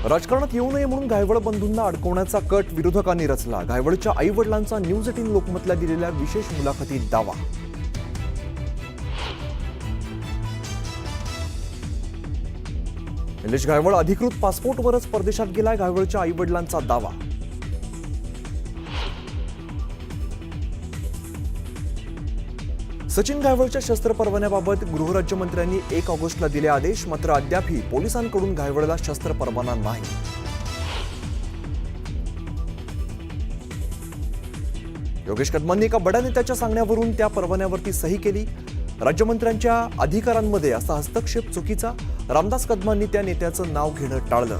राजकारणात येऊ नये म्हणून घायवळ बंधूंना अडकवण्याचा कट विरोधकांनी रचला. घायवळच्या आई वडिलांचा न्यूज 18 लोकमतला दिलेल्या विशेष मुलाखतीत दावा. निलेश घायवळ अधिकृत पासपोर्टवरच परदेशात गेलाय, घायवळच्या आई वडिलांचा दावा. सचिन घायवळच्या शस्त्र परवान्याबाबत गृहराज्यमंत्र्यांनी 1 ऑगस्टला दिले आदेश. मात्र अद्यापही पोलिसांकडून घायवळला शस्त्र परवाना नाही. योगेश कदमांनी एका बड्या नेत्याच्या सांगण्यावरून त्या परवान्यावरती सही केली. राज्यमंत्र्यांच्या अधिकारांमध्ये असा हस्तक्षेप चुकीचा. रामदास कदमांनी त्या नेत्याचं नाव घेणं टाळलं.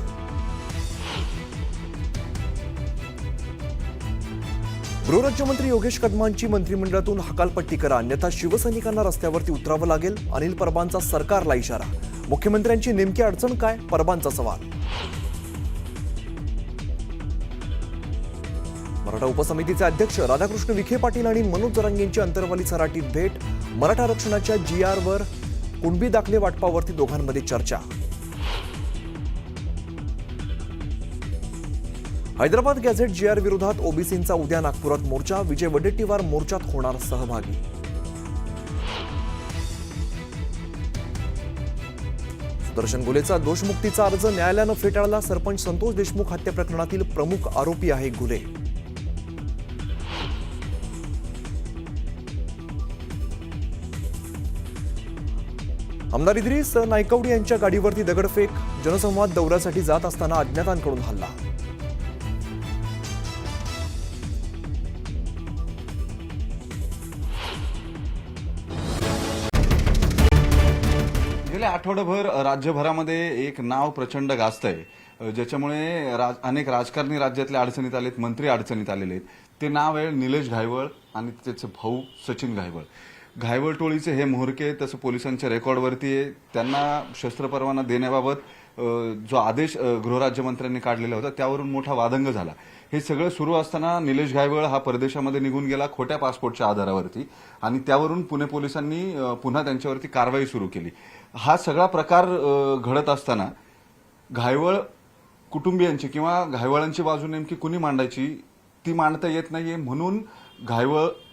गृहराज्यमंत्री योगेश कदमांची मंत्रिमंडळातून हकालपट्टी करा, अन्यथा शिवसैनिकांना रस्त्यावरती उतरावं लागेल. अनिल परबांचा सरकारला इशारा. मुख्यमंत्र्यांची नेमकी अडचण काय? परबांचा सवाल. मराठा उपसमितीचे अध्यक्ष राधाकृष्ण विखे पाटील आणि मनोज जरांगेंची अंतरवाली सराटीत भेट. मराठा आरक्षणाच्या GR वर कुणबी दाखले वाटपावरती दोघांमध्ये चर्चा. हैदराबाद गॅझेट GR विरोधात ओबीसींचा उद्या नागपुरात मोर्चा. विजय वडेट्टीवार मोर्चात होणार सहभागी. सुदर्शन गुलेचा दोषमुक्तीचा अर्ज न्यायालयानं फेटाळला. सरपंच संतोष देशमुख हत्या प्रकरणातील प्रमुख आरोपी आहे गुले. आमदार इद्रिस नायकवडी यांच्या गाडीवरती दगडफेक. जनसंवाद दौऱ्यासाठी जात असताना अज्ञातांकडून हल्ला. गेल्या आठवडाभर राज्यभरामध्ये एक नाव प्रचंड गाजतंय, ज्याच्यामुळे अनेक राजकारणी राज्यातल्या अडचणीत आलेत, मंत्री अडचणीत आलेले आहेत. ते नाव आहे निलेश घायवळ आणि त्याचे भाऊ सचिन घायवळ. घायवळ टोळीचे हे म्होरके तसं पोलिसांच्या रेकॉर्डवरती आहे. त्यांना शस्त्र परवाना देण्याबाबत जो आदेश गृहराज्यमंत्र्यांनी काढलेला होता त्यावरून मोठा वादंग झाला. हे सगळं सुरू असताना निलेश घायवळ हा परदेशामध्ये निघून गेला खोट्या पासपोर्टच्या आधारावरती, आणि त्यावरून पुणे पोलिसांनी पुन्हा त्यांच्यावरती कारवाई सुरू केली. हा सगळा प्रकार घडत असताना घायवळ कुटुंबियांची किंवा घायवळांची बाजू नेमकी कुणी मांडायची ती मांडता येत नाहीये, म्हणून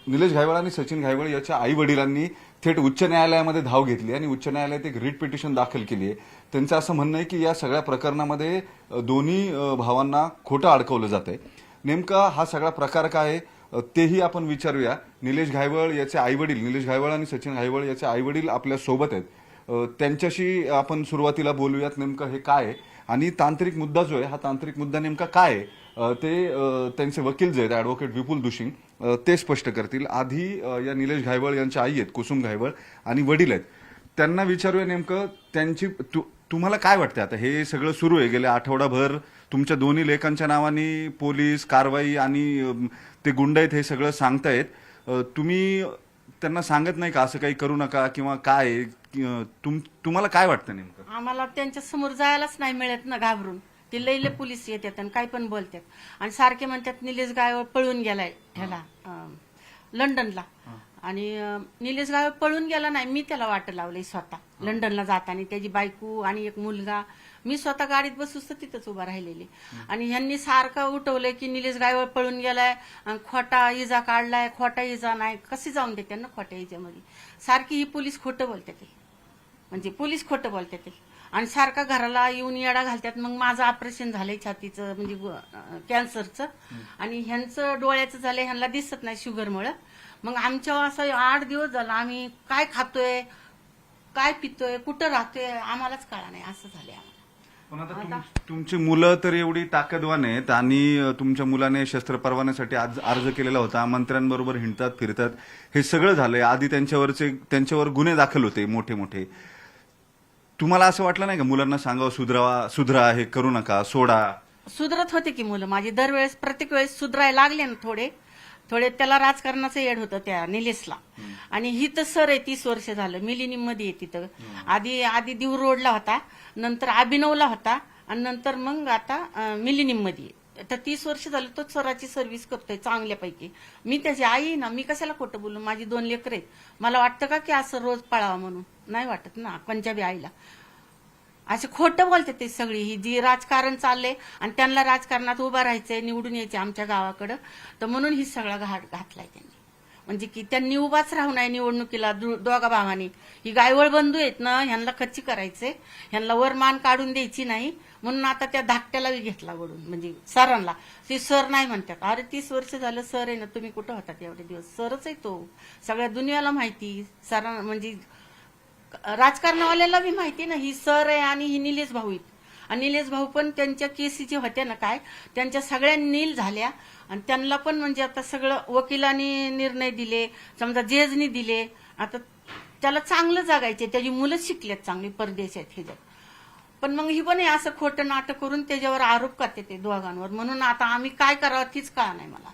निलेश घायवळ आणि सचिन घायवळ याच्या आई वडिलांनी थेट उच्च न्यायालयामध्ये धाव घेतली आणि उच्च न्यायालयात एक रिट पिटिशन दाखल केली आहे. त्यांचं असं म्हणणं आहे की या सगळ्या प्रकरणामध्ये दोन्ही भावांना खोटं अडकवलं जातंय. नेमका हा सगळा प्रकार काय आहे तेही आपण विचारूया. निलेश घायवळ याचे आई वडील, निलेश घायवळ आणि सचिन घायवळ याचे आई वडील आपल्या सोबत आहेत. त्यांच्याशी आपण सुरुवातीला बोलूयात नेमकं हे काय आहे आणि तांत्रिक मुद्दा जो आहे हा तांत्रिक मुद्दा नेमका काय आहे ते त्यांचे वकील जे आहेत ॲडव्होकेट विपुल दुशिंग ते स्पष्ट करतील. आधी या निलेश घायवळ यांच्या आई आहेत कुसुम घायवळ आणि वडील आहेत, त्यांना विचारूया नेमकं त्यांची तुम्हाला काय वाटतं. आता हे सगळं सुरू आहे गेल्या आठवडाभर तुमच्या दोन्ही लेकांच्या नावाने पोलीस कारवाई आणि ते गुंड आहेत हे सगळं सांगतायत. तुम्ही त्यांना सांगत नाही का असं काही करू नका किंवा काय? तुम्हाला काय वाटतं नेमकं? आम्हाला त्यांच्या समोर जायलाच नाही मिळत ना, घाबरून. ते लईले पोलीस येतात आणि काही पण बोलतात आणि सारखे म्हणतात निलेश घायवळ पळून गेलाय ह्याला लंडनला. आणि निलेश घायवळ पळून गेला नाही, मी त्याला वाट लावलंय स्वतः लंडनला जाताना. त्याची बायको आणि एक मुलगा, मी स्वतः गाडीत बसूस तर तिथंच उभा राहिलेली. आणि ह्यांनी सारखं उठवलंय की निलेश घायवळ पळून गेलाय, खोटा इजा काढलाय, खोटा इजा नाही. कशी जाऊन देते ना खोट्या इजामध्ये? सारखी ही पोलीस खोटं बोलते ते, म्हणजे पोलीस खोटं बोलते ते. आणि सारखा घराला येऊन येडा घालतात. मग माझं ऑपरेशन झालंय छातीचं, म्हणजे कॅन्सरचं, आणि ह्यांचं डोळ्याचं झालंय, ह्यांना दिसत नाही शुगरमुळं. मग आमच्या असं 8 दिवस झालं आम्ही काय खातोय, काय पितोय, कुठं राहतोय आम्हालाच कळा नाही, असं झालंय आम्हाला. पण आता तुमची मुलं तर एवढी ताकदवान आहेत आणि तुमच्या मुलाने शस्त्र परवान्यासाठी अर्ज केलेला होता, मंत्र्यांबरोबर हिंडतात फिरतात, हे सगळं झालंय. आधी त्यांच्यावर गुन्हे दाखल होते मोठे मोठे. तुम्हाला असं वाटलं नाही का मुलांना सांगावं सुधरा, हे करू नका, सोडा? सुधरत होते की मुलं माझी दरवेळेस, प्रत्येक वेळेस सुधरायला लागले ना थोडे थोडे. त्याला राजकारणाचं येड होतं त्या निलेशला. आणि ही तर सर आहे, 30 वर्ष झालं मिलिनियम मध्ये आहे तिथं. आधी दिव रोडला होता, नंतर अभिनवला होता, आणि नंतर मग आता मिलिनियम मध्ये. तर 30 वर्ष झालं तो सराची सर्व्हिस करतोय चांगल्यापैकी. मी त्याची आई ना, मी कशाला खोटं बोलू? माझी 2 लेकरं आहेत. मला वाटतं का की असं रोज पळावं म्हणून? नाही वाटत ना पंजाबी आईला. असे खोटं बोलतात ते सगळी ही जी राजकारण चाललंय आणि त्यांना राजकारणात उभं राहायचंय, निवडून यायचे आमच्या गावाकडं, तर म्हणून ही सगळा घाट घातलाय त्यांनी. म्हणजे की त्यांनी उभाच राहू नये निवडणुकीला दोघा भावांनी. ही गायवळ बंधू आहेत ना, ह्यांना खच्ची करायचे, ह्यांना वर मान काढून द्यायची नाही, म्हणून आता त्या धाकट्याला घेतला वडून, म्हणजे सरांना. ते सर नाही म्हणतात. अरे 30 वर्ष झालं सर आहे ना, तुम्ही कुठं होतात एवढे दिवस? सरच आहे तो, सगळ्या दुनियाला माहिती. सरांना म्हणजे राजकारणावाल्याला बी माहिती ना ही सर आहे आणि ही निलेश भाऊ आहेत. आणि निलेश भाऊ पण त्यांच्या केसी जे होत्या ना काय, त्यांच्या सगळ्या नील झाल्या आणि त्यांना पण म्हणजे आता सगळं वकिलांनी निर्णय दिले, समजा जजनी दिले. आता त्याला चांगलं जगायचे, त्याची मुलं शिकलेत चांगली परदेशात ह्याच्यात. पण मग ही पण असं खोटं नाटक करून त्याच्यावर आरोप करते ते दोघांवर. म्हणून आता आम्ही काय करावं तीच कळा नाही मला.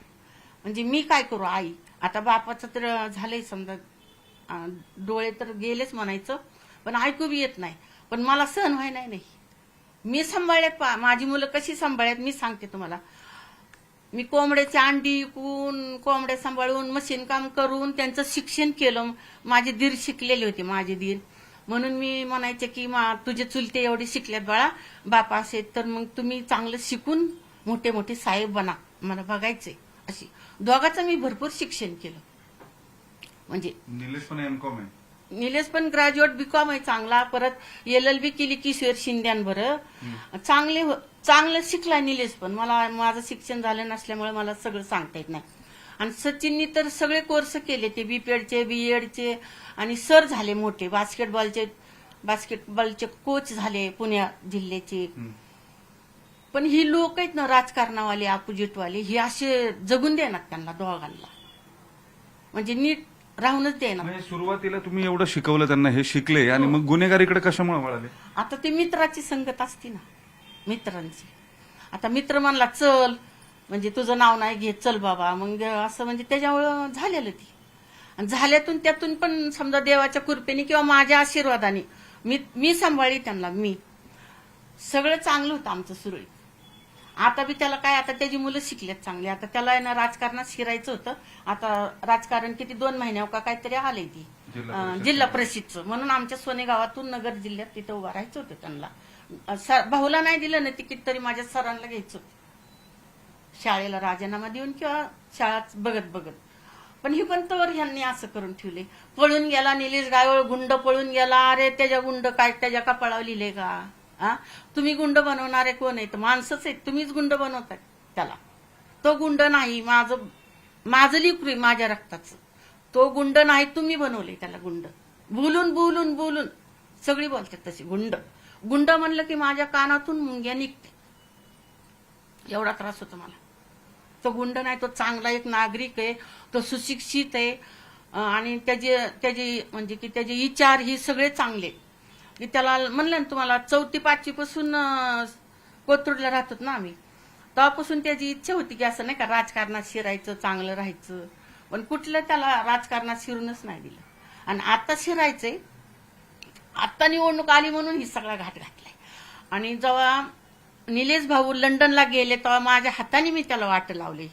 म्हणजे मी काय करू आई? आता बापाचं तर झालंय समजा, डोळे तर गेलेच म्हणायचं, पण ऐकू बी येत नाही. पण मला सहन व्हाय नाही. मी सांभाळ्यात माझी मुलं कशी सांभाळ्यात मी सांगते तुम्हाला. मी कोंबड्याची अंडी विकून, कोंबड्या सांभाळून, मशीन काम करून त्यांचं शिक्षण केलं. माझे दीर शिकलेले होते, माझे दीर. म्हणून मी म्हणायचे की तुझे चुलते एवढे शिकल्यात बाळा, बापा असेल तर मग तुम्ही चांगलं शिकून मोठे मोठे साहेब बना, मला बघायचंय. अशी दोघांचं मी भरपूर शिक्षण केलं. म्हणजे निलेश पण एमकॉम आहे. निलेश पण ग्रॅज्युएट बीकॉम आहे चांगला. परत LLB केली किशोर शिंद्यांवर. चांगलं शिकलाय निलेश पण. मला माझं शिक्षण झालं नसल्यामुळे मला सगळं सांगता येत नाही. आणि सचिननी तर सगळे कोर्स केले, ते बीपीएडचे, बीएडचे, आणि सर झाले मोठे. बास्केटबॉलचे कोच झाले पुण्या जिल्ह्याचे. पण ही लोक आहेत ना राजकारणावाले, अपोजिटवाले, हे असे जगून देणार त्यांना दोघांना, म्हणजे नीट राहूनच देणार. म्हणजे सुरुवातीला तुम्ही एवढं शिकवलं त्यांना, हे शिकले आणि मग गुन्हेगारीकडे कशामुळे वळाले? आता ते मित्राची संगत असते ना, मित्रांची. आता मित्र म्हणला चल, म्हणजे तुझं नाव नाही घेत, चल बाबा, मग असं म्हणजे त्याच्यामुळं झालेलं ती. आणि झाल्यातून त्यातून पण समजा देवाच्या कृपेने किंवा माझ्या आशीर्वादाने मी सांभाळली त्यांना. मी सगळं चांगलं होतं आमचं सुरळीत. आता बी त्याला काय, आता त्याची मुलं शिकल्यात चांगली. आता त्याला ना राजकारणात शिरायचं होतं. आता राजकारण किती 2 महिन्यावर का काहीतरी आलंय ती जिल्हा परिषदचं. म्हणून आमच्या सोने गावातून नगर जिल्ह्यात तिथं उभं राहायचं होतं त्यांना. भाऊला नाही दिलं ना तिकीट, तरी माझ्या सरांना घ्यायचं होतं शाळेला राजीनामा देऊन किंवा शाळा बघत. पण ही पण तवर ह्यांनी असं करून ठेवले. पळून गेला निलेश गायवळ, गुंड पळून गेला. अरे त्याच्या गुंड काय त्याच्या कपाळावर लिहिले का? तुम्ही गुंड बनवणारे कोण आहेत? माणसंच आहेत, तुम्हीच गुंड बनवताय त्याला. तो गुंड नाही, माझं लिकरू आहे, माझ्या रक्ताचं. तो गुंड नाही, तुम्ही बनवले त्याला गुंड. बोलून सगळी बोलतात तशी गुंड म्हणलं की माझ्या कानातून मुंग्या निघते. एवढा त्रास होतो मला. तो गुंड नाही, तो चांगला एक नागरिक आहे, तो सुशिक्षित आहे. आणि त्याचे म्हणजे की त्याचे विचार ही सगळे चांगले. की त्याला म्हणलं ना तुम्हाला, 4थी 5वी पासून कोथरूडला राहतात ना आम्ही, तेव्हापासून त्याची इच्छा होती की असं नाही का राजकारणात शिरायचं, चांगलं राहायचं. पण कुठलं त्याला राजकारणात शिरूनच नाही दिलं. आणि आता शिरायचंय, आता निवडणूक आली म्हणून ही सगळा घाट घातलाय. आणि जेव्हा निलेश भाऊ लंडनला गेले तेव्हा माझ्या हाताने मी त्याला वाट लावली.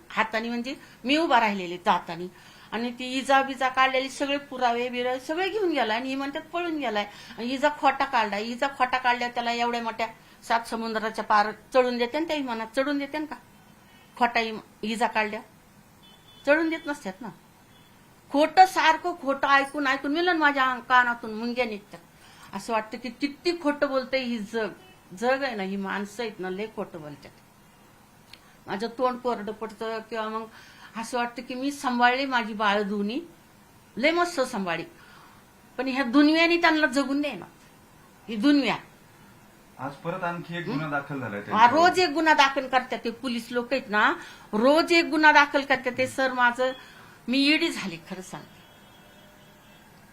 हाताने म्हणजे मी उभा राहिलेले जातानी. आणि ती इजा काढलेली सगळे पुरावे बिरावे सगळे घेऊन गेलाय. आणि ही म्हणतात पळून गेलाय. इजा खोटा काढल्या त्याला एवढ्या मोठ्या 7 समुद्राच्या पार चढून देते ना, त्याही मनात चढून देते ना का? खोटा इजा काढल्या चढून देत नसतात ना. खोटं सारखं खोटं ऐकून मिलन माझ्या कानातून मुंग्या निघतात. असं वाटतं की किती खोटं बोलतंय ही जग आहे ना, ही माणसं आहेत ना, लय खोटं बोलतात. माझं तोंड कोरडं पडतं. किंवा मग असं वाटतं की मी सांभाळली माझी बाळ दोन्ही, लय मस्त सांभाळली. पण ह्या दुनियाने त्यांना जगून दे ना, ही दुनिया. आज परत आणखी एक गुन्हा दाखल झालाय. रोज एक गुन्हा दाखल करतात ते पोलीस लोक आहेत ना, रोज एक गुन्हा दाखल करतात ते. सर माझं मी ईडी झाली खरं सांगते.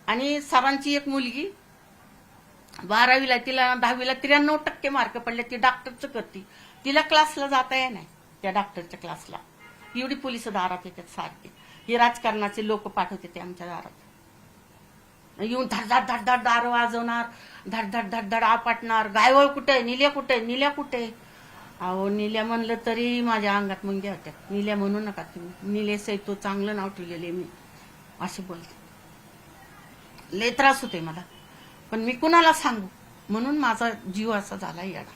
आणि सरांची एक मुलगी 12वीला, तिला 10वीला 93% मार्क पडले. ती डॉक्टरचं करते, तिला क्लासला जाता येत नाही त्या डॉक्टरच्या क्लासला. एवढी पोलिस दारात येतात सारखे. हे राजकारणाचे लोक पाठवते ते आमच्या दारात येऊन धड दार वाजवणार, धड आपटणार. गायवळ कुठे, निल्या कुठे? अहो निल्या म्हणलं तरी माझ्या अंगात मुंग्या होत्या. निल्या म्हणू नका तुम्ही, निलेश आहे तो चांगलं नाव ठेवलेले मी, असे बोलते. लय त्रास होते मला. पण मी कुणाला सांगू? म्हणून माझा जीव असा झाला येडा.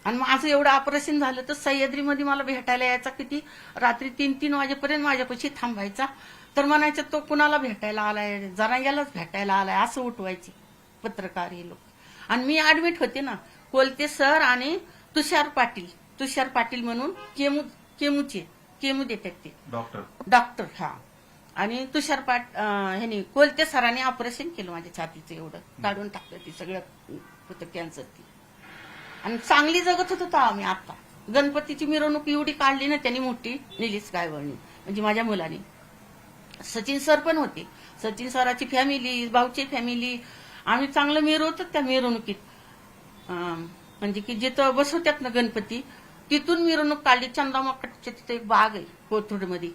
आणि माझं एवढं ऑपरेशन झालं तर सह्याद्रीमध्ये मला भेटायला यायचा, किती रात्री 3-3 वाजेपर्यंत माझ्यापाशी थांबायचा. तर म्हणायचं तो कुणाला भेटायला आलाय, जरा यालाच भेटायला आलाय, असं उठवायचे पत्रकार हे लोक. आणि मी ऍडमिट होते ना, कोलते सर आणि तुषार पाटील म्हणून केमू देतात ते डॉक्टर. हा. आणि तुषार ह्यानी कोलते सरांनी ऑपरेशन केलं माझ्या छातीचं, एवढं काढून टाकलं, ती सगळं होतं कॅन्सर ती. आणि चांगली जगत होतो आम्ही. आता गणपतीची मिरवणूक एवढी काढली ना त्यांनी मोठी, निलेश गायवळनी म्हणजे माझ्या मुलाने. सचिन सर पण होते, सचिन सराची फॅमिली, भाऊची फॅमिली, आम्ही चांगलं मिरवतो त्या मिरवणुकीत. म्हणजे की जिथं बसवतात ना गणपती, तिथून मिरवणूक काढली. चंदामाकडच्या तिथे एक बाग आहे कोथरूडमध्ये,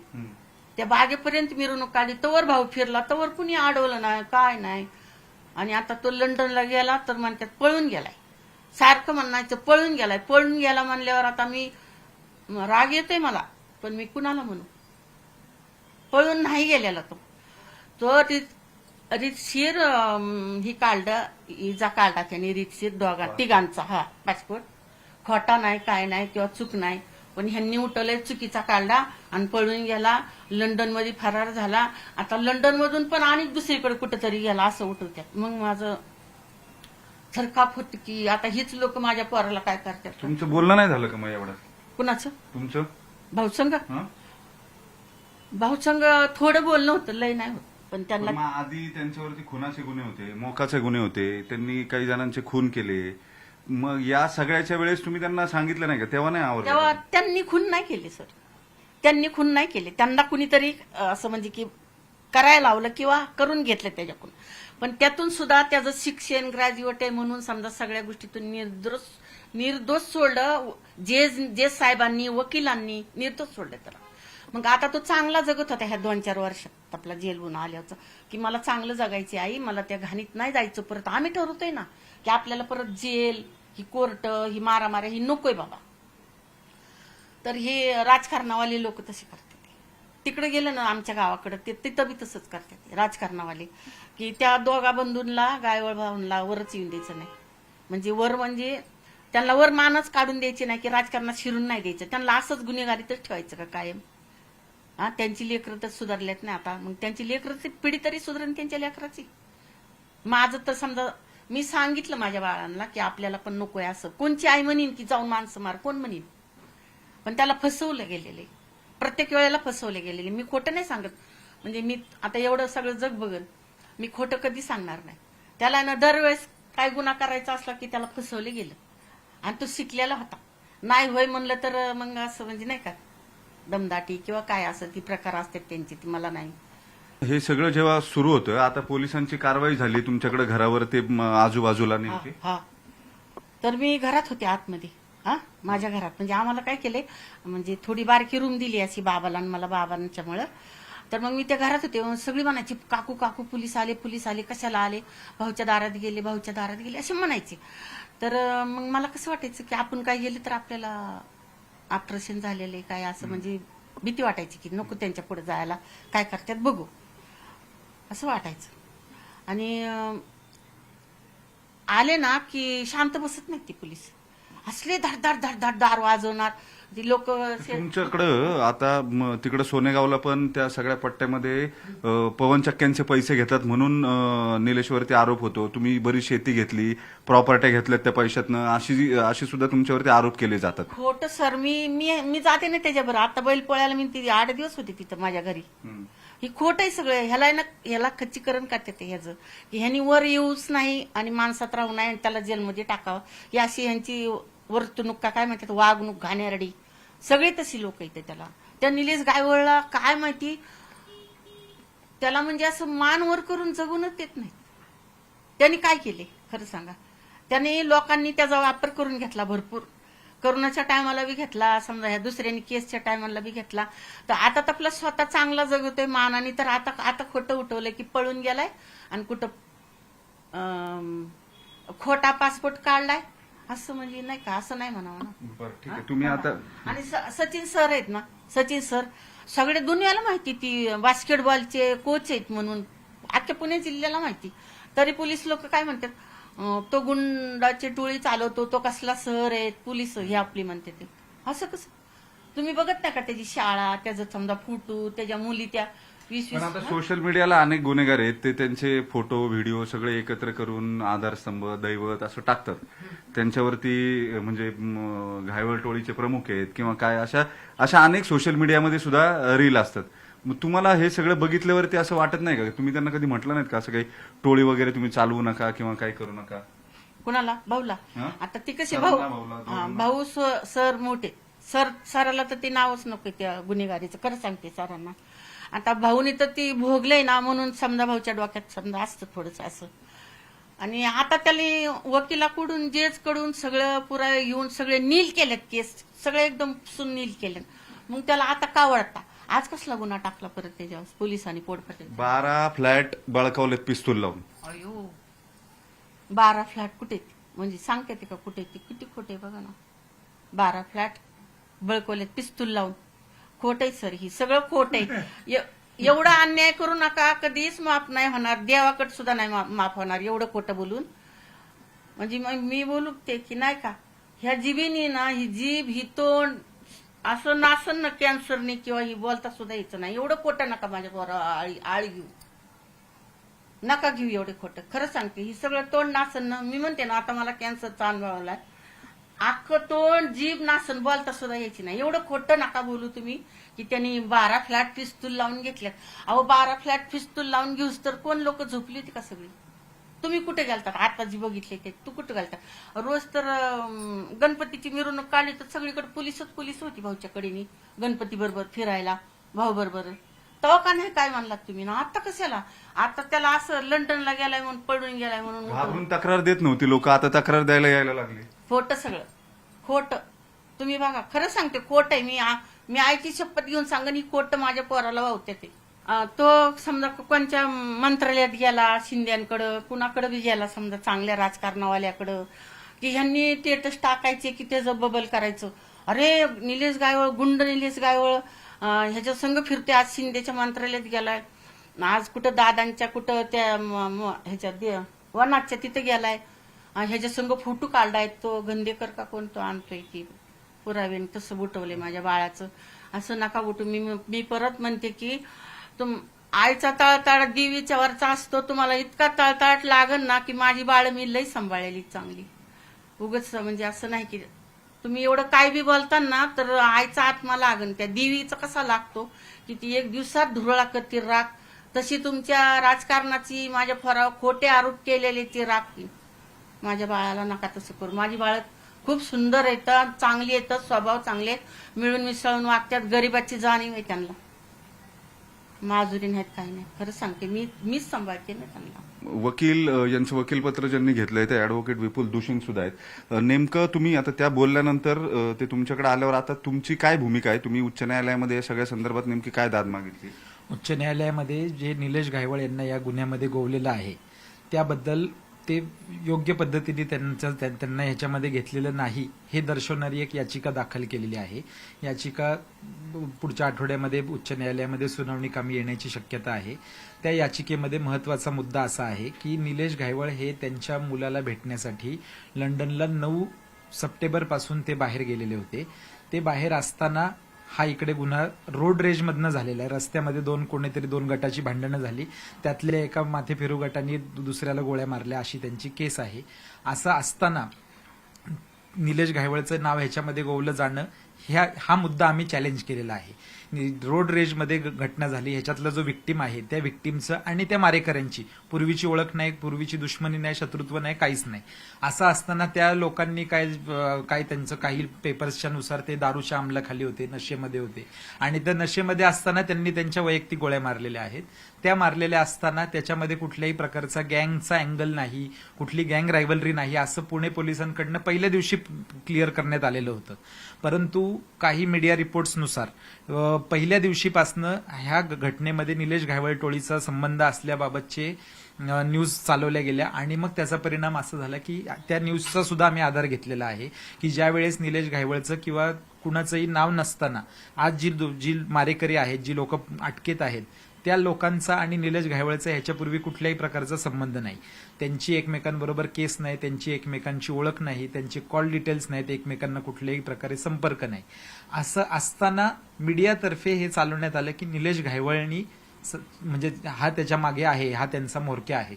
त्या बागेपर्यंत मिरवणूक काढली. तवर भाऊ फिरला, तवर कुणी अडवलं नाही, काय नाही. आणि आता तो लंडनला गेला तर म्हणतात पळून गेलाय, सारखं म्हणायचं पळून गेला म्हणल्यावर आता मी राग येतोय मला, पण मी कुणाला म्हणू. पळून नाही गेलेला तो रीतशीर ही इजा काढला त्याने रीतशीर तिघांचा. हा, पासपोर्ट खोटा नाही, काय नाही, किंवा चूक नाही, पण ह्यांनी उठवलंय चुकीचा काढला आणि पळून गेला, लंडन मध्ये फरार झाला. आता लंडन मधून पण आणि दुसरीकडे कुठेतरी गेला असं उठवतात. मग माझं थरकाप होत की आता हीच लोक माझ्या पोराला काय करतात. तुमचं बोलणं नाही झालं का मग एवढं? कुणाचं? तुमचं भाऊसंग थोडं बोलणं होतं, लय नाही होत. पण त्यांना आधी त्यांच्यावरती खुनाचे गुन्हे होते, मोकाचे गुन्हे होते, त्यांनी काही जणांचे खून केले. मग या सगळ्याच्या वेळेस तुम्ही त्यांना सांगितलं नाही का? तेव्हा नाही आवडलं? तेव्हा त्यांनी खून नाही केले सर, त्यांनी खून नाही केले. त्यांना कुणीतरी असं म्हणजे की करायला लावलं किंवा करून घेतलं त्याच्याकडून. पण त्यातून सुद्धा त्याचं शिक्षण ग्रॅज्युएट आहे म्हणून समजा सगळ्या गोष्टीतून निर्दोष सोडलं. जे साहेबांनी, वकिलांनी निर्दोष सोडलं त्याला. मग आता तो चांगला जगत होता ह्या 2-4 वर्षात आपला जेलहून आल्याचं, की मला चांगलं जगायची आई, मला त्या घाणीत नाही जायचं परत. आम्ही ठरवतोय ना की आपल्याला परत जेल, ही कोर्ट, ही मारामाऱ्या ही नकोय बाबा. तर हे राजकारणावाले लोक तसे करतात. तिकडे गेलं ना आमच्या गावाकडे, तिथं बी तसंच करतात राजकारणावाले, की त्या दोघा बंधूंना, गायवळ भाऊंना वरच येऊन द्यायचं नाही. म्हणजे त्यांना वर मानच काढून द्यायची नाही, की राजकारणात शिरून नाही द्यायचं. त्यांना असंच गुन्हेगारीतच ठेवायचं का कायम? हा, त्यांची लेकरं तर सुधारल्यात नाही आता. मग त्यांची लेकराची पिढी तरी सुधारेल त्यांच्या लेकराची. माझं तर समजा मी सांगितलं माझ्या बाळांना की आपल्याला पण नकोय असं. कोणची आई म्हणीन की जाऊन माणसं मार, कोण म्हणीन? पण त्याला फसवलं गेलेले, प्रत्येक वेळेला फसवले गेलेले. मी खोटं नाही सांगत, म्हणजे मी आता एवढं सगळं जग बघन, मी खोटं कधी सांगणार नाही. त्याला ना दरवेळेस काय गुन्हा करायचा असला की त्याला फसवले गेलं. आणि तो शिकलेला होता. नाही होय म्हणलं तर मग असं म्हणजे नाही का दमदाटी किंवा काय असं ती प्रकार असतात त्यांची, ती मला नाही. हे सगळं जेव्हा सुरू होतं, आता पोलिसांची कारवाई झाली तुमच्याकडे घरावर, ते आजूबाजूला नेमके? हा, तर मी घरात होते आतमध्ये. हा, माझ्या घरात. म्हणजे आम्हाला काय केलंय, म्हणजे थोडी बारकी रूम दिली अशी बाबाला आणि मला, बाबांच्यामुळं. तर मग मी त्या घरात होते. सगळी म्हणायची काकू काकू पोलीस आले, कशाला आले, भाऊच्या दारात गेले असे म्हणायचे. तर मग मला कसं वाटायचं की आपण काय गेले तर आपल्याला ऑपरेशन झालेले काय असं, म्हणजे भीती वाटायची की नको त्यांच्या पुढे जायला, काय करतात बघू असं वाटायचं. आणि आले ना की शांत बसत नाही ती पोलीस, असले धड धड धड धड दार वाजवणार ती लोक. तुमच्याकडं आता तिकडं सोनेगावला पण त्या सगळ्या पट्ट्यामध्ये पवन चक्क्यांचे पैसे घेतात म्हणून निलेशवरती आरोप होतो. तुम्ही बरी शेती घेतली, प्रॉपर्ट्या घेतल्यात त्या पैशातनं, अशी सुद्धा तुमच्यावरती आरोप केले जातात. खोटं सर, मी जाते ना त्याच्याबरोबर. आता बैलपोळ्याला मी 8 दिवस होते तिथं माझ्या घरी. ही खोट आहे सगळं. ह्याला खच्चीकरण करतात ह्याचं, की ह्यांनी वर येऊच नाही आणि माणसात राहू नाही आणि त्याला जेलमध्ये टाकावं, ही अशी ह्यांची वर्तणूक का काय म्हणतात, वागणूक, घाणेरडी सगळे तशी लोक येते. त्या निलेश गायवळला काय माहिती, त्याला म्हणजे असं मान वर करून जगूनच देत नाही. त्यांनी काय केले खरं सांगा? त्याने लोकांनी त्याचा वापर करून घेतला भरपूर. करोनाच्या टायमाला बी घेतला, समजा ह्या दुसऱ्यांनी केसच्या टायमाला बी घेतला. तर आता तर आपला स्वतः चांगला जगतोय मानाने, तर आता खोटं उठवलंय की पळून गेलाय आणि कुठं खोटा पासपोर्ट काढलाय असं, म्हणजे नाही का, असं नाही म्हणावं ना. बरं, ठीक आहे. तुम्ही आता आणि सचिन सर आहेत ना, सचिन सर सगळे दुनियाला माहिती, ती बास्केटबॉलचे कोच आहेत म्हणून अख्ख्या पुणे जिल्ह्याला माहिती. तरी पोलीस लोक काय म्हणतात, तो गुंडाची टोळी चालवतो, तो कसला सर आहे, पोलीस हे आपली म्हणते ते. असं कसं तुम्ही बघत नाही का त्याची शाळा, त्याचा समजा फोटो, त्याच्या मुली त्या 20 पण आता सोशल मीडियाला अनेक गुन्हेगार आहेत, ते त्यांचे फोटो व्हिडिओ सगळे एकत्र करून आधारस्तंभ दैवत असं टाकतात. त्यांच्यावरती म्हणजे घायवळ टोळीचे प्रमुख आहेत किंवा काय अशा अनेक सोशल मीडियामध्ये सुद्धा रील असतात. मग तुम्हाला हे सगळं बघितल्यावरती असं वाटत नाही का, तुम्ही त्यांना कधी म्हटलं नाहीत का असं काही टोळी वगैरे तुम्ही चालवू नका किंवा काही करू नका? कुणाला? भाऊला. हा? आता ती कशी सरांना, भाऊ भाऊला, हा, दोघांना. भाऊ सर मोठे सराला तर ते नावच नको त्या गुन्हेगारीचं, खरं सांगते सरांना. आता भाऊनी तर ती भोगलंय ना, म्हणून समजा भाऊच्या डोक्यात समजा असतं थोडंसं असं. आणि आता त्याला वकिलाकडून जेज कडून सगळं पुरा येऊन सगळे नील केलेत केस, सगळे एकदम पुसून नील केलेत. मग त्याला आता का वळता? आज कसला गुन्हा टाकला परत त्याच्यावर पोलिसांनी पोटपाटे? 12 फ्लॅट बळकावलेत पिस्तूल लावून. अयो 12 फ्लॅट कुठे? म्हणजे सांगते ते का कुठे? ते किती खोटे बघा ना. 12 फ्लॅट बळकवलेत पिस्तूल लावून. खोट आहे सर, ही सगळं खोट आहे. एवढा अन्याय करू नका, कधीच माफ नाही होणार, देवाकडे सुद्धा नाही माफ होणार एवढं खोटं बोलून. म्हणजे मग मी बोलू ते की नाही का, ह्या जीबीनी ना, ही जीभ ही तोंड असं नासन ना कॅन्सरने किंवा ही बोलता सुद्धा यायचं नाही. एवढं खोटं नका माझ्या पोरा आळी घेऊ, नका घेऊ एवढे खोटं. खरं सांगते, ही सगळं तोंड नासन ना. मी म्हणते ना, आता मला कॅन्सरचा अनुभव आलाय. अख्खं तोंड जीभ नासन बोलता सुद्धा यायची नाही. एवढं खोटं नका बोलू तुम्ही की त्यांनी 12 फ्लॅट पिस्तूल लावून घेतल्यात. अहो 12 फ्लॅट पिस्तूल लावून घेऊस तर कोण लोक झोपली होती का सगळी? तुम्ही कुठे गेलतात? आता जी बघितले ते तू कुठे गेलता? रोज तर गणपतीची मिरवणूक काढली तर सगळीकडे पोलीस होती भाऊच्या कडेनी, गणपती बरोबर फिरायला भाऊ बरोबर. तेव्हा का नाही काय म्हणलात तुम्ही ना? आता कशाला? आता त्याला असं लंडनला गेलाय म्हणून पळून गेलाय म्हणून घाबरून तक्रार देत नव्हती लोक, आता तक्रार द्यायला यायला लागली. खोट सगळं खोट. तुम्ही बघा, खरं सांगते खोट आहे. मी आईची शपथ घेऊन सांगन, ही खोट माझ्या पोराला वावते ते. तो समजा कोणत्या मंत्रालयात गेला, शिंद्यांकडं कुणाकडे बी गेला समजा, चांगल्या राजकारणावाल्याकडं, की ह्यांनी स्टेटस टाकायचे की त्याचं बबल करायचं. अरे निलेश गायवळ, गुंड निलेश गायवळ ह्याच्या संघ फिरते. आज शिंदेच्या मंत्रालयात गेलाय, आज कुठं दादांच्या कुठं त्या ह्याच्या वनाच्या तिथे गेलाय, ह्याच्या संघ फोटो काढलाय. तो गंदेकर का कोण तो आणतोय की पुरावे तसं बुटवले माझ्या बाळाचं. असं नका बुटू. मी परत म्हणते की आईचा तळतळ देवीच्या वरचा असतो. तुम्हाला इतका तळतळाट लागन ना की माझी बाळ मी लई सांभाळलेली चांगली. उगच म्हणजे असं नाही की तुम्ही एवढं काय बी बोलता ना, तर आईचा आत्मा लागन. त्या देवीचा कसा लागतो की ती एक दिवसात धुरळा करते राख, तशी तुमच्या राजकारणाची माझ्या फराव खोटे आरोप केलेले ती राख. माझ्या बाळाला नका तसं करू. माझी बाळ खूप सुंदर येतात, चांगली येतात, स्वभाव चांगले आहेत, मिळून मिसळून वागतात, गरीबाची जाणीव आहे त्यांना, माजुरी नाहीत काही नाही. खरं सांगते, मीच सांभाळते ना त्यांना. वकील यांचं वकीलपत्र ज्यांनी घेतलंय ते ऍडव्होकेट विपुल दुशिंग सुद्धा आहेत. नेमकं तुम्ही आता त्या बोलल्यानंतर ते तुमच्याकडे आल्यावर आता तुमची काय भूमिका आहे? तुम्ही उच्च न्यायालयामध्ये या सगळ्या संदर्भात नेमकी काय दाद मागितली? उच्च न्यायालयामध्ये जे निलेश घायवळ यांना या गुन्ह्यामध्ये गोवलेलं आहे त्याबद्दल ते योग्य पद्धतीने त्यांना ह्याच्यामध्ये घेतलेलं नाही हे दर्शवणारी एक याचिका दाखल केलेली आहे. याचिका पुढच्या आठवड्यामध्ये उच्च न्यायालयामध्ये सुनावणी कामी येण्याची शक्यता आहे. त्या याचिकेमध्ये महत्वाचा मुद्दा असा आहे की निलेश घायवळ हे त्यांच्या मुलाला भेटण्यासाठी लंडनला 9 सप्टेंबरपासून ते बाहेर गेलेले होते. ते बाहेर असताना हा इकडे गुन्हा रोड रेजमधनं झालेला आहे. रस्त्यामध्ये कोणीतरी दोन गटाची भांडणं झाली, त्यातल्या एका माथेफिरू गटाने दुसऱ्याला गोळ्या मारल्या अशी त्यांची केस आहे. असं असताना निलेश घायवळचं नाव ह्याच्यामध्ये गोवलं जाणं हा मुद्दा आम्ही चॅलेंज केलेला आहे. रोड रेजमध्ये घटना झाली, ह्याच्यातला जो विक्टीम आहे त्या विक्टीमचं आणि त्या मारेकऱ्यांची पूर्वीची ओळख नाही, पूर्वीची दुश्मनी नाही, शत्रुत्व नाही, काहीच नाही. असं असताना त्या लोकांनी काय त्यांचं काही पेपर्सच्या नुसार ते दारूच्या अंमलाखाली होते, नशेमध्ये होते आणि त्या नशेमध्ये असताना त्यांनी त्यांच्या वैयक्तिक गोळ्या मारलेल्या आहेत. त्या मारलेल्या असताना त्याच्यामध्ये कुठल्याही प्रकारचा गँगचा अँगल नाही, कुठली गँग रायव्हलरी नाही असं पुणे पोलिसांकडनं पहिल्या दिवशी क्लिअर करण्यात आलेलं होतं. परंतु काही मीडिया रिपोर्ट्सनुसार पहिल्या दिवशीपासनं ह्या घटनेमध्ये निलेश घायवळ टोळीचा संबंध असल्याबाबतचे न्यूज चालवल्या गेल्या आणि मग त्याचा परिणाम असा झाला की त्या न्यूजचा सुद्धा आम्ही आधार घेतलेला आहे की ज्या वेळेस निलेश घायवळचं किंवा कुणाचंही नाव नसताना आज जी मारेकरी आहेत, जी लोक अटकेत आहेत, त्या लोकांचा आणि निलेश घायवळचा ह्याच्यापूर्वी कुठल्याही प्रकारचा संबंध नाही. त्यांची एकमेकांबरोबर केस नाही, त्यांची एकमेकांची ओळख नाही, त्यांचे कॉल डिटेल्स नाहीत, एकमेकांना कुठल्याही प्रकारे संपर्क नाही. असं असताना मीडियातर्फे हे चालवण्यात आलं की निलेश घायवळनी म्हणजे हा त्याच्या मागे आहे, हा त्यांचा म्होरक्या आहे.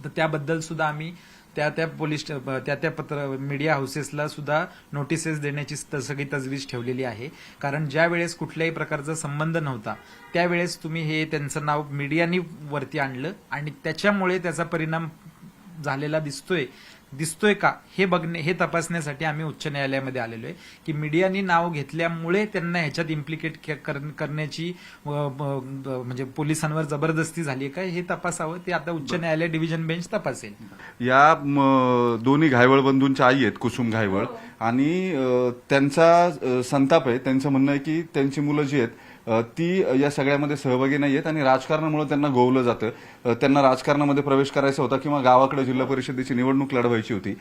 तर त्याबद्दल सुद्धा आम्ही त्या पोलीस त्या मीडिया हाऊसेसला सुद्धा नोटिसेस देण्याची सगळी तजवीज ठेवलेली आहे. कारण ज्या वेळेस कुठल्याही प्रकारचा संबंध नव्हता त्यावेळेस तुम्ही हे त्यांचं नाव मीडियानी वरती आणलं आणि त्याच्यामुळे त्याचा परिणाम झालेला दिसतोय का हे तपासण्यासाठी आम्ही उच्च न्यायालयामध्ये आलेलो आहे की मीडियानी नाव घेतल्यामुळे त्यांना ह्याच्यात इम्प्लिकेट करण्याची म्हणजे पोलिसांवर जबरदस्ती झाली का हे तपासावं. ते आता उच्च न्यायालय डिव्हिजन बेंच तपासेल. या दोन्ही घायवळ बंधूंच्या आई आहेत कुसुम घायवळ आणि त्यांचा संताप आहे. त्यांचं म्हणणं आहे की त्यांची मुलं जी आहेत ती या सगळ्यामध्ये सहभागी नाही आहेत आणि राजकारणामुळे त्यांना गोवलं जातं. त्यांना राजकारणामध्ये प्रवेश करायचा होता किंवा गावाकडे जिल्हा परिषदेची निवडणूक लढवायची होती.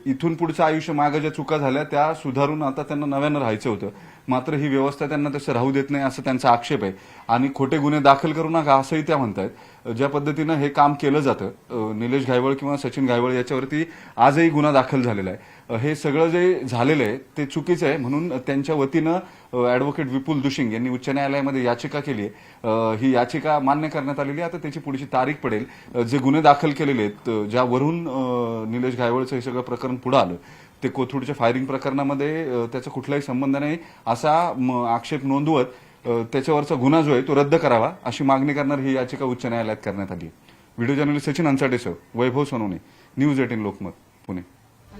इथून पुढचं आयुष्य मागे ज्या चुका झाल्या त्या सुधारून आता त्यांना नव्यानं राहायचं होतं. मात्र ही व्यवस्था त्यांना तसं राहू देत नाही असं त्यांचा आक्षेप आहे आणि खोटे गुन्हे दाखल करू नका असंही त्या म्हणतायत. ज्या पद्धतीनं हे काम केलं जातं निलेश घायवळ किंवा सचिन घायवळ याच्यावरती आजही गुन्हा दाखल झालेला आहे. हे सगळं जे झालेलं आहे ते चुकीचं आहे म्हणून त्यांच्या वतीनं ॲडव्होकेट विपुल दुशिंग यांनी उच्च न्यायालयामध्ये याचिका केली आहे. ही याचिका मान्य करण्यात आलेली आहे. आता त्याची पुढची तारीख पडेल. जे गुन्हे दाखल केलेले आहेत ज्यावरून निलेश घायवळचं हे सगळं प्रकरण पुढे आलं ते कोथरूडच्या फायरिंग प्रकरणामध्ये त्याचा कुठलाही संबंध नाही असा आक्षेप नोंदवत त्याच्यावरचा गुन्हा जो आहे तो रद्द करावा अशी मागणी करणारी ही याचिका उच्च न्यायालयात करण्यात आली. व्हिडिओ जर्नलिस्ट सचिन अंचाटेसह वैभव सोनवणे, न्यूज 18 लोकमत, पुणे.